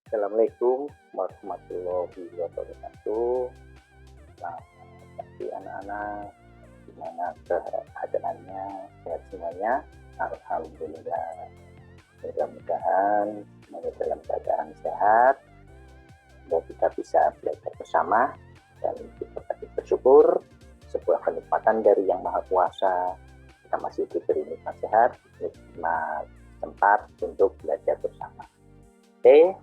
Assalamualaikum warahmatullahi wabarakatuh. Selamat pagi anak-anak. Gimana keadaannya? Sehat semuanya? Alhamdulillah. Mudah-mudahan semuanya dalam keadaan sehat. Dan kita bisa belajar bersama dan kita patut bersyukur sebuah kenikmatan dari Yang Maha Kuasa. Kita masih diberi nikmat sehat, nikmat tempat untuk belajar bersama. Oke.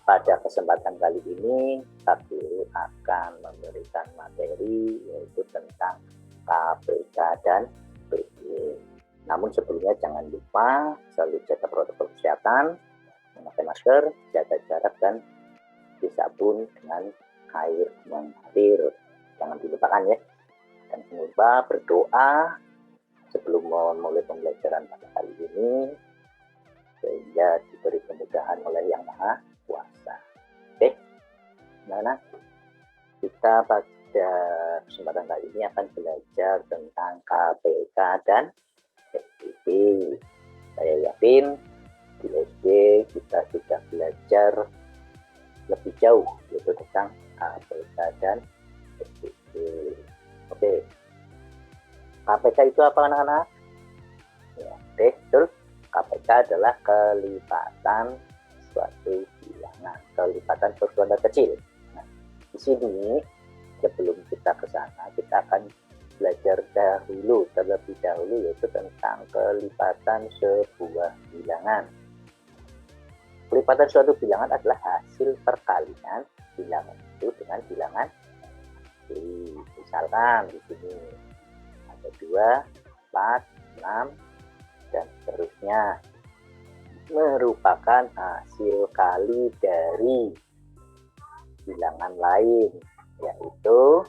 Pada kesempatan kali ini, aku akan memberikan materi yaitu tentang KPK dan PJ. Namun sebelumnya jangan lupa selalu jaga protokol kesehatan, memakai masker, jaga jarak, dan disabun dengan air mengalir. Jangan dilupakan ya. Dan jangan lupa berdoa sebelum memulai pembelajaran pada kali ini, sehingga diberi kemudahan oleh Yang Maha Kuasa. Oke, nah kita pada kesempatan kali ini akan belajar tentang KPK dan SPP. Saya yakin di SD kita sudah belajar lebih jauh yaitu tentang KPK dan SPP. Oke, KPK itu apa anak-anak? Ya, oke, betul. KPK adalah kelipatan suatu bilangan, kelipatan suatu benda kecil. Nah, di sini sebelum kita ke sana, kita akan belajar terlebih dahulu yaitu tentang kelipatan sebuah bilangan. Kelipatan suatu bilangan adalah hasil perkalian bilangan itu dengan bilangan asli. Misalkan di sini ada 2, 4, 6, dan seterusnya, merupakan hasil kali dari bilangan lain, yaitu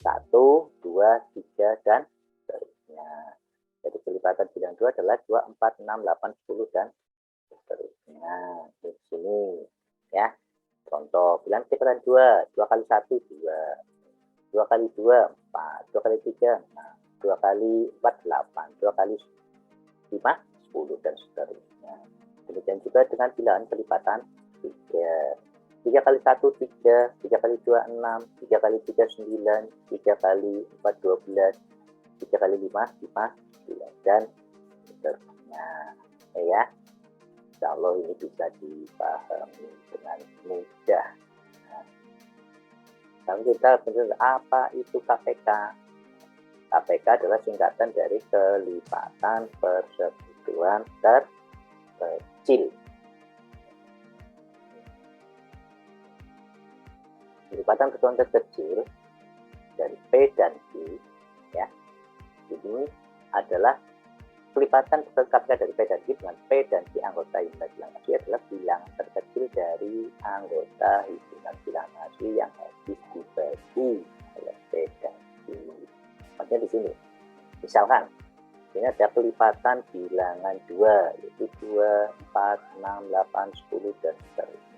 1, 2, 3, dan seterusnya. Jadi kelipatan bilangan 2 adalah 2, 4, 6, 8, 10, dan seterusnya. Di sini ya, contoh bilangan kelipatan 2, 2 kali 1, 2, 2 kali 2, 4, 2 kali 3, 6, 2 kali 4, 8, 2 kali 5, 10, dan seterusnya. Demikian juga dengan bilangan kelipatan 3. 3 kali 1, 3, 3 kali 2, 6, 3 kali 3, 9, 3 kali 4, 12, 3 kali 5, 15, dan seterusnya. Ya, insya Allah ini bisa dipahami dengan mudah. Nah, kita benar apa itu KPK? KPK adalah singkatan dari kelipatan persekutuan terkecil. Kelipatan persekutuan terkecil dari P dan Q ya. Ini adalah kelipatan KPK dari P dan Q dengan P dan Q anggota himpunan bilangan asli adalah bilangan terkecil dari anggota himpunan bilangan asli yang habis dibagi oleh P dan Q. Maksudnya di sini, misalkan ini ada kelipatan bilangan 2 yaitu 2, 4, 6, 8, 10, dan seterusnya.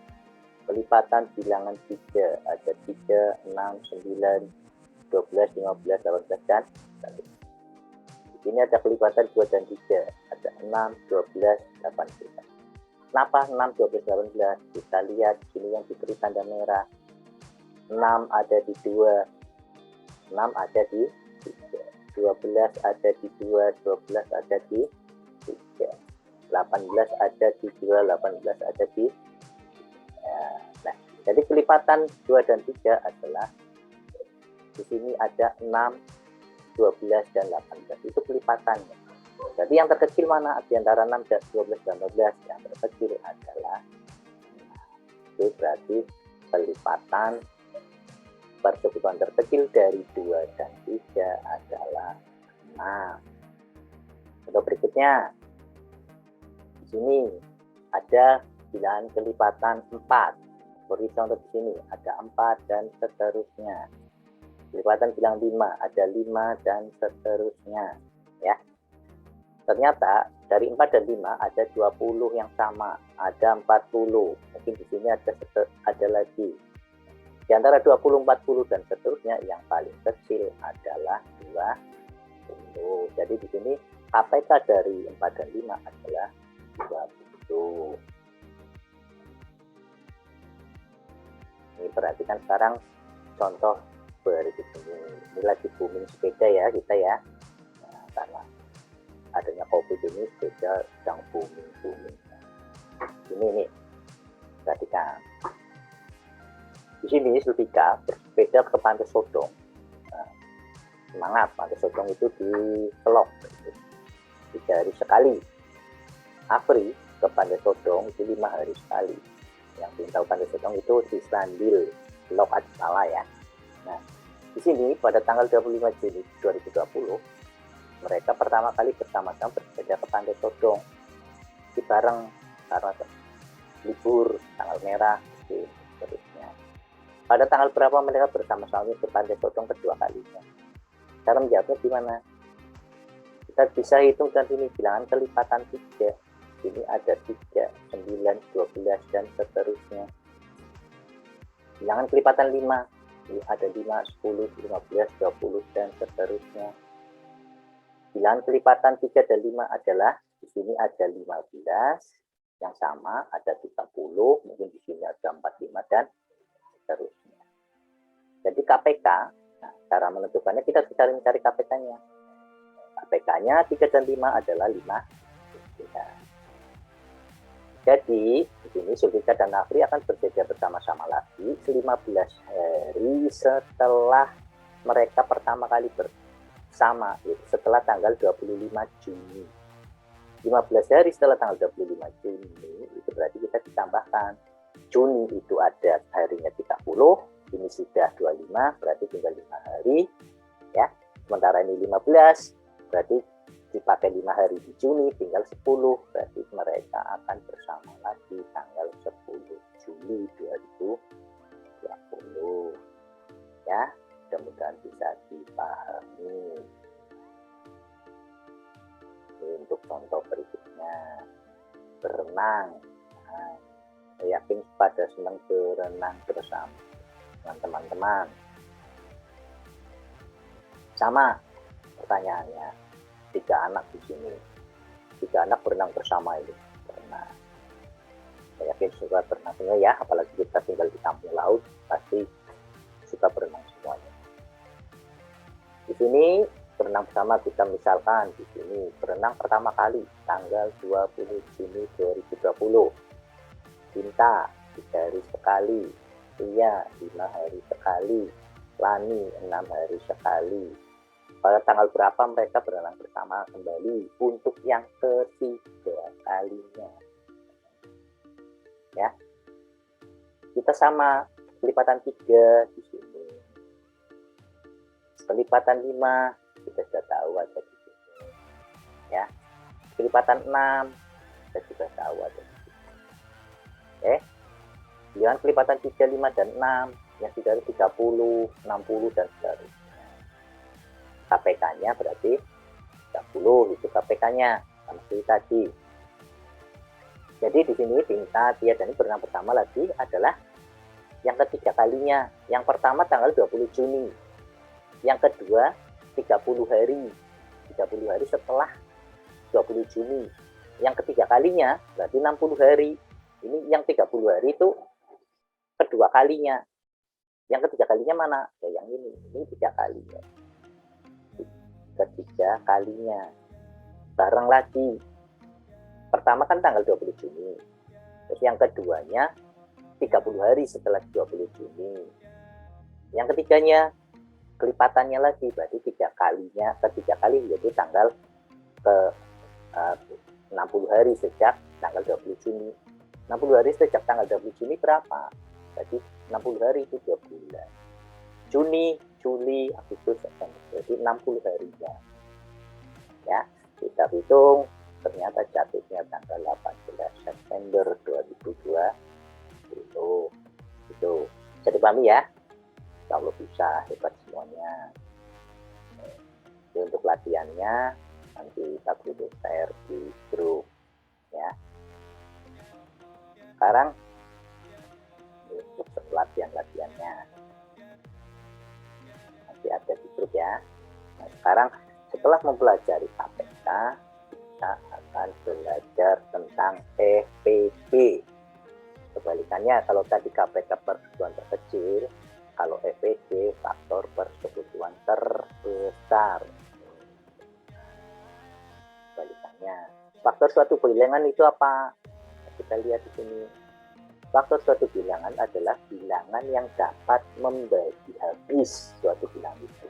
Kelipatan bilangan 3 ada 3, 6, 9, 12, 15, 18, dan seterusnya. Di sini ada kelipatan 2 dan 3 ada 6, 12, 18. Kenapa 6, 12, 18? Kita lihat sini yang diberi tanda merah. 6 ada di 2, 6 ada di 3, 12 ada di 2, 12 ada di 3, 18 ada di 2, 18 ada di 3. Nah, jadi kelipatan 2 dan 3 adalah di sini ada 6, 12, dan 18. Itu kelipatannya. Jadi yang terkecil mana di antara 6, 12, dan 18? Yang terkecil adalah itu berarti kelipatan persekutuan terkecil dari 2 dan 3 adalah 6. Untuk berikutnya, di sini ada bilangan kelipatan 4. Seperti contoh di sini ada 4 dan seterusnya. Kelipatan bilangan 5 ada 5 dan seterusnya. Ya. Ternyata dari 4 dan 5 ada 20 yang sama, ada 40. Mungkin di sini ada lagi. Di antara 20, 40, dan seterusnya yang paling kecil adalah 20. Jadi di sini KPK dari 4 dan 5 adalah 20. perhatikan sekarang contoh berikut ini lagi booming sepeda ya kita ya. Nah, karena adanya COVID ini sepeda sedang booming. Ini perhatikan. Di sini Sulfika bersepeda ke Pantai Sodong. Nah, semangat, Pantai Sodong itu di Kelok 3 hari sekali. Apri ke Pantai Sodong itu 5 hari sekali. Yang belum tahu Pantai Sodong itu di Slandil, Kelok Adipala ya. Nah, di sini pada tanggal 25 Juni 2020 mereka pertama kali bersama-sama bersepeda ke Pantai Sodong. Di bareng karena libur tanggal merah seterusnya. Pada tanggal berapa mereka bersama-sama ke Pantai Sodong kedua kalinya? Cara menjawabnya gimana? Kita bisa hitung dan ini bilangan kelipatan 3. Ini ada 3, 9, 12 dan seterusnya. Bilangan kelipatan 5. Ini ada 5, 10, 15, 20 dan seterusnya. Bilangan kelipatan 3 dan 5 adalah di sini ada 15 yang sama, ada 30, mungkin di sini ada 45 dan seterusnya. Jadi KPK, nah, cara menentukannya kita bisa mencari KPK-nya. KPK-nya 3 dan 5 adalah 5. Ya. Jadi di sini Sulfika dan Apri akan bersepeda bersama-sama lagi 15 hari setelah mereka pertama kali bersama, setelah tanggal 25 Juni. 15 hari setelah tanggal 25 Juni itu berarti kita ditambahkan. Juni itu ada harinya 30, ini sudah 25, berarti tinggal 5 hari ya. Sementara ini 15, berarti dipakai 5 hari di Juni, tinggal 10, berarti mereka akan bersama lagi tanggal 10 Juli 2020 ya. Mudah-mudahan bisa dipahami. Untuk contoh berikutnya, berenang. Nah, saya yakin pada senang berenang bersama dengan teman-teman. Sama pertanyaannya, 3 anak di sini, 3 anak berenang bersama ini. Berenang. Saya yakin suka berenangnya ya, apalagi kita tinggal di kampung laut, pasti suka berenang semuanya. Di sini berenang bersama kita misalkan di sini berenang pertama kali tanggal 20 Juni 2020. Cinta 3 hari sekali, Ria 5 hari sekali, Lani 6 hari sekali. Pada tanggal berapa mereka berenang bersama kembali untuk yang ketiga kalinya? Ya, kita sama kelipatan 3 di sini. Kelipatan 5 kita sudah tahu ada di sini. Ya. Kelipatan 6 kita sudah tahu ada di sini. Bilangan kelipatan 3, 5 dan 6 yang sudah 30, 60 dan seterusnya. KPK-nya berarti 30 itu KPK-nya sama seperti tadi. Jadi di sini Tinta, Tia dan ini berenang bersama lagi adalah yang ketiga kalinya. Yang pertama tanggal 20 Juni. Yang kedua 30 hari setelah 20 Juni. Yang ketiga kalinya berarti 60 hari. Ini yang 30 hari itu kedua kalinya. Yang ketiga kalinya mana? Ya yang ini 3 kalinya. Ketiga kalinya. Bareng lagi. Pertama kan tanggal 20 Juni. Terus yang keduanya 30 hari setelah 20 Juni. Yang ketiganya kelipatannya lagi, berarti 3 kalinya, ketiga kali yaitu tanggal ke 60 hari sejak tanggal 20 Juni. 60 hari sejak tanggal 20 Juni berapa? Berarti 60 hari itu 2 bulan. Juni, Juli, Agustus, September. Berarti 60 harinya. Ya, kita hitung ternyata jatuhnya tanggal 18 September 2020. Itu bisa dipahami ya? Kalau bisa, hebat semuanya. Jadi untuk latihannya nanti kita perlu share di grup ya. Sekarang untuk latihannya nanti ada di grup ya. Nah, sekarang setelah mempelajari KPK, kita akan belajar tentang PPB. Kembali Kebalikannya, kalau tadi KPK persekutuan terkecil, kalau FPD faktor persekutuan terbesar. Kebalikannya. Faktor suatu bilangan itu apa? Kita lihat di sini. Faktor suatu bilangan adalah bilangan yang dapat membagi habis suatu bilangan itu.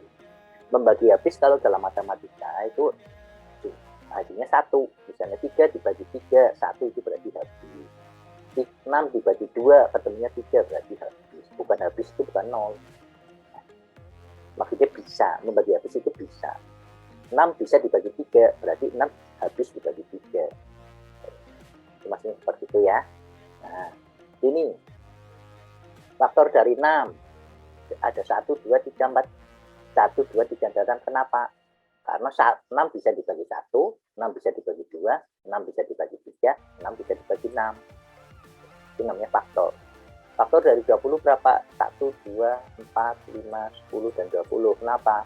Membagi habis kalau dalam matematika itu hasilnya 1. Misalnya 3 dibagi 3, 1 itu berarti habis. 6 dibagi 2, ketemunya 3 berarti habis. Bukan habis itu bukan 0. Maksudnya bisa, membagi habis itu bisa. 6 bisa dibagi 3, berarti 6 habis dibagi 3. Maksudnya seperti itu ya. Nah, ini faktor dari 6 ada 1, 2, 3, 4 1, 2, 3 datang. Kenapa? Karena 6 bisa dibagi 1, 6 bisa dibagi 2, 6 bisa dibagi 3, 6 bisa dibagi 6. Itu namanya faktor. Faktor dari 20 berapa? 1, 2, 4, 5, 10, dan 20. Kenapa?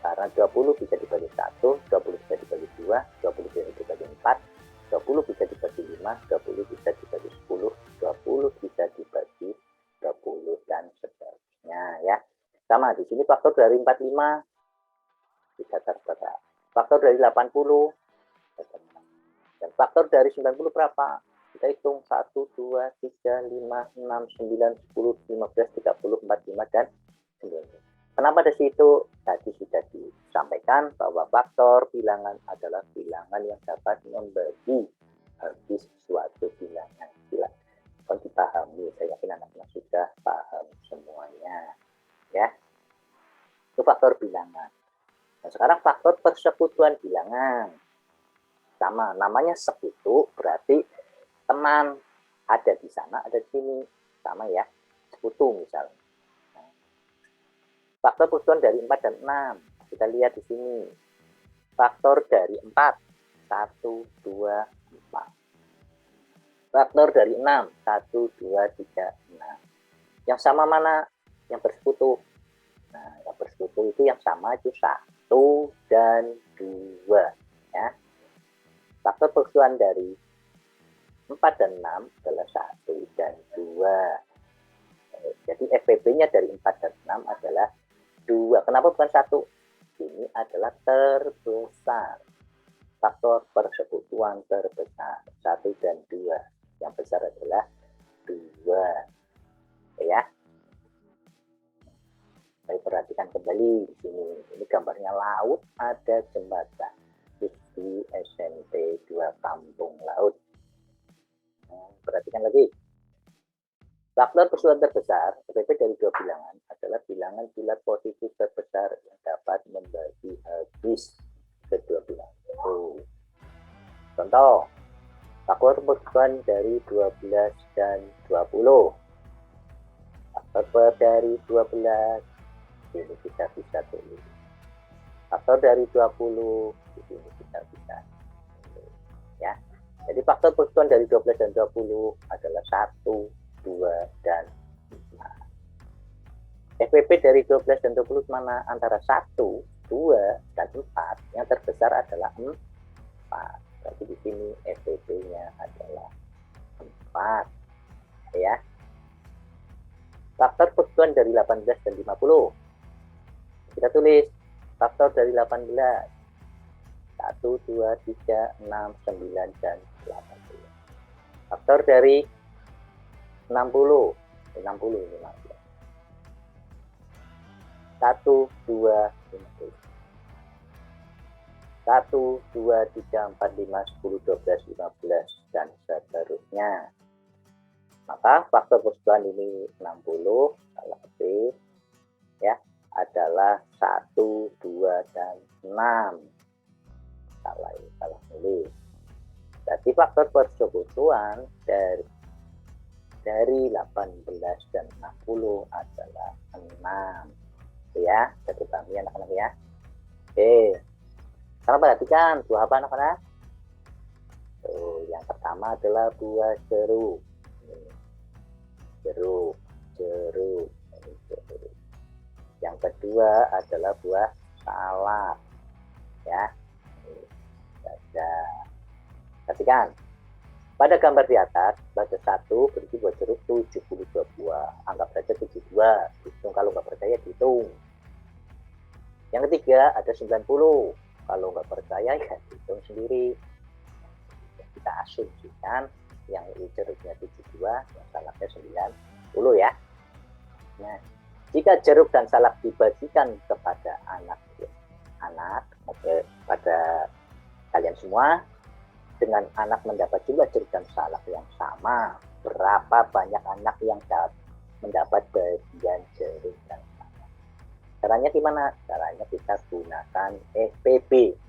Karena 20 bisa dibagi 1, 20 bisa dibagi 2, 20 bisa dibagi 4, 20 bisa dibagi 5, 20 bisa dibagi 10, 20 bisa dibagi 20, dan seterusnya ya. Sama di sini faktor dari 45 bisa terbaca. Faktor dari 80 dan faktor dari 90 berapa? Kita hitung 1, 2, 3, 5, 6, 9, 10, 15, 30, 45, dan 9. Kenapa di situ? Tadi sudah disampaikan bahwa faktor bilangan adalah bilangan yang dapat membagi habis suatu bilangan. Kalau dipahami, saya yakin anak-anak sudah paham semuanya. Ya, itu faktor bilangan. Nah, sekarang faktor persekutuan bilangan. Sama, namanya sekutu berarti teman, ada di sana, ada di sini. Sama ya, sekutu misalnya. Faktor persekutuan dari 4 dan 6. Kita lihat di sini. Faktor dari 4. 1, 2, 4. Faktor dari 6. 1, 2, 3, 6. Yang sama mana? Yang bersekutu. Nah, yang bersekutu itu yang sama itu 1 dan 2. Ya. Faktor persekutuan dari 4 dan 6 adalah 1 dan 2. Jadi FPB-nya dari 4 dan 6 adalah 2. Kenapa bukan 1? Ini adalah terbesar. Faktor persekutuan terbesar 1 dan 2. Yang besar adalah 2. Ya. Saya perhatikan kembali di sini. Ini gambarnya laut, ada jembatan. Di SMP 2 Kampung Laut. Perhatikan lagi. Faktor persekutuan terbesar, FPB dari dua bilangan, adalah bilangan bulat positif terbesar yang dapat membagi habis kedua bilangan. Contoh, faktor persekutuan dari 12 dan 20. Faktor dari 12, ini kita bisa tulis. Faktor dari 20, ini kita bisa tulis. Ya. Jadi faktor persekutuan dari 12 dan 20 adalah 1, 2, dan 5. FPB dari 12 dan 20 mana? Antara 1, 2, dan 4. Yang terbesar adalah 4. Berarti di sini FPB-nya adalah 4. Ya. Faktor persekutuan dari 18 dan 50. Kita tulis faktor dari 18. 1, 2, 3, 6, 9, dan 80. Faktor dari 60 ini maksudnya. 1, 2, 50. 1, 2, 3, 4, 5, 10, 12, 15, dan seterusnya. Maka faktor persekutuan ini 60, salah ketik, ya, adalah 1, 2, dan 6. Salah nulis. Berarti faktor persekutuan dari 18 dan 60 adalah 6. Ya, jadi pahami anak-anak ya. Oke. Sekarang perhatikan buah apa anak-anak? Yang pertama adalah buah jeruk. Jeruk. Yang kedua adalah buah salak. Ya. Perhatikan. Pada gambar di atas, baca 1 berisi buah jeruk 7 3 ada 90. Kalau nggak percaya ya hitung sendiri. Kita asumsikan yang jeruknya 72, yang salaknya 90 ya. Nah, jika jeruk dan salak dibagikan kepada anak pada kalian semua, dengan anak mendapat jumlah jeruk dan salak yang sama, berapa banyak anak yang mendapat bagian jeruk dan salak? Caranya gimana? Caranya kita gunakan FPB.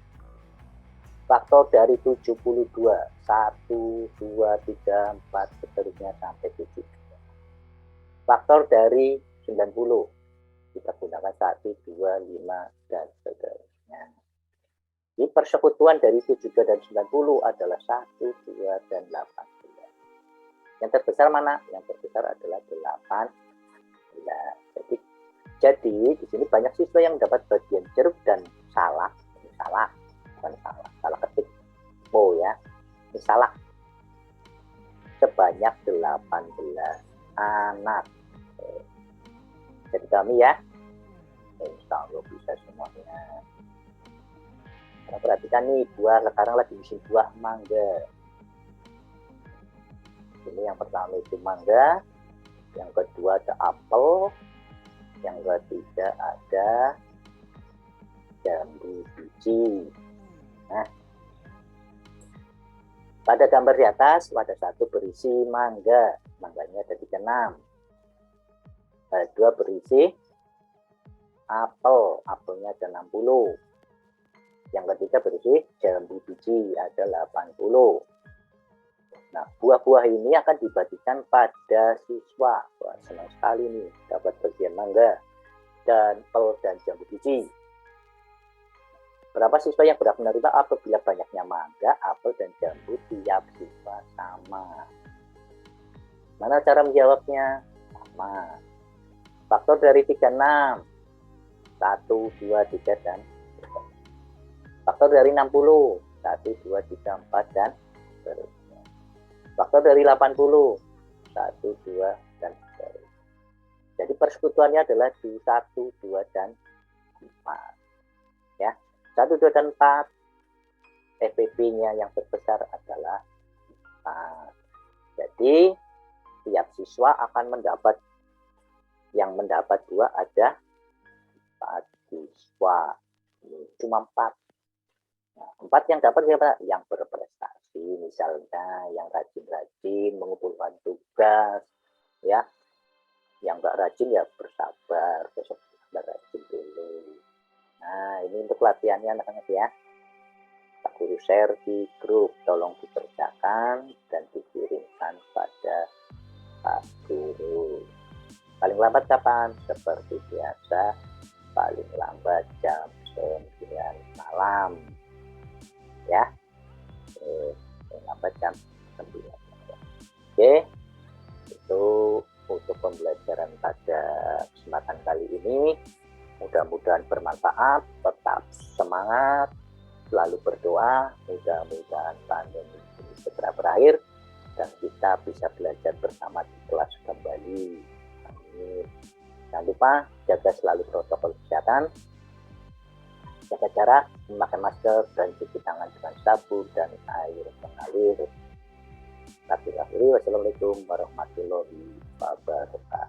Faktor dari 72, 1, 2, 3, 4, seterusnya sampai 7. Faktor dari 90, kita gunakan 1, 2, 5, dan seterusnya. Jadi persekutuan dari 72 dan 90 adalah 1, 2, dan 18. Yang terbesar mana? Yang terbesar adalah 18. Jadi di sini banyak siswa yang mendapat bagian jeruk dan salak. Salah ketik. Ya. Ini salak. Sebanyak 18 anak. Jadi kami ya. Insya Allah bisa semuanya. Nah, perhatikan nih, buah sekarang lagi musim buah mangga. Ini yang pertama itu mangga, yang kedua ada apel, yang ketiga ada jambu biji. Nah, pada gambar di atas ada satu berisi mangga, mangganya ada 36. Dua berisi apel, apelnya ada 60. Yang ketiga berisi jambu biji ada 80. Nah, buah-buah ini akan dibagikan pada siswa. Wah, senang sekali nih dapat bagian mangga dan apel dan jambu biji. Berapa siswa yang berhak menerima apabila banyaknya mangga, apel, dan jambu tiap siswa sama? Mana cara menjawabnya? Sama. Faktor dari 36. 1, 2, 3, dan faktor dari 60. 1, 2, 3, 4, dan seterusnya. Faktor dari 80. 1, 2, dan seterusnya. Jadi persekutuannya adalah 1, 2, dan 4. Ya. 1, 2, dan 4. FPB-nya yang terbesar adalah 4. Jadi, tiap siswa akan mendapat, yang mendapat 2 ada 4 siswa. Cuma 4. Nah, 4 yang dapat siapa? Yang berprestasi, misalnya yang rajin-rajin mengumpulkan tugas, ya. Yang nggak rajin ya bersabar, besok rajin dulu. Nah, ini untuk latihannya anak-anak ya. Pak Guru share di grup, tolong dikerjakan dan dikirimkan pada Pak Guru. Paling lambat kapan? Seperti biasa, paling lambat jam 9 malam. Ya. Paling lambat jam 9 malam. Oke. Itu untuk pembelajaran pada kesempatan kali ini. Mudah-mudahan bermanfaat, tetap semangat, selalu berdoa, mudah-mudahan pandemi ini segera berakhir dan kita bisa belajar bersama di kelas kembali. Amin. Jangan lupa jaga selalu protokol kesehatan, jaga jarak, memakai masker, dan cuci tangan dengan sabun dan air mengalir. Wassalamualaikum warahmatullahi wabarakatuh.